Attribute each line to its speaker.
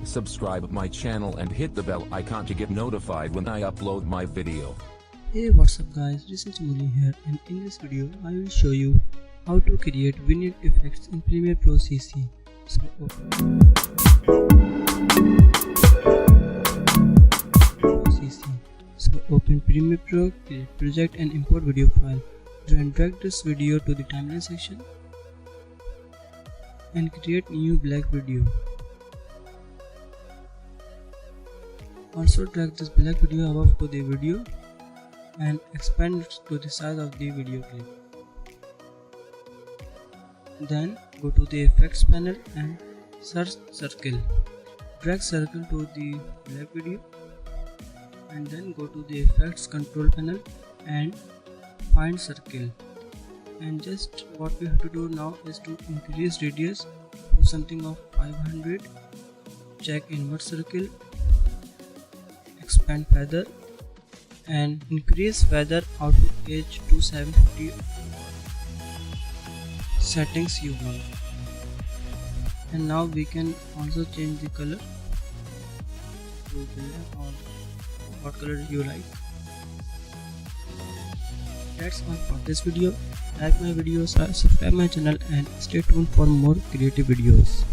Speaker 1: Subscribe my channel and hit the bell icon to get notified when I upload my video.
Speaker 2: Hey, what's up guys, this is Chamuli here, and in this video I will show you how to create vignette effects in Premiere Pro CC. So open Premiere Pro, create project and import video file. Drag this video to the timeline section and create new black video. Also drag this black video above to the video and expand it to the size of the video clip. Then go to the effects panel and search circle. Drag circle to the black video and then go to the effects control panel and find circle. And just what we have to do now is to increase radius to something of 500. Check invert circle, expand feather and increase feather out to edge to 750 settings you want. And now we can also change the color to black or what color you like. That's all for this video. Like my videos, subscribe my channel and stay tuned for more creative videos.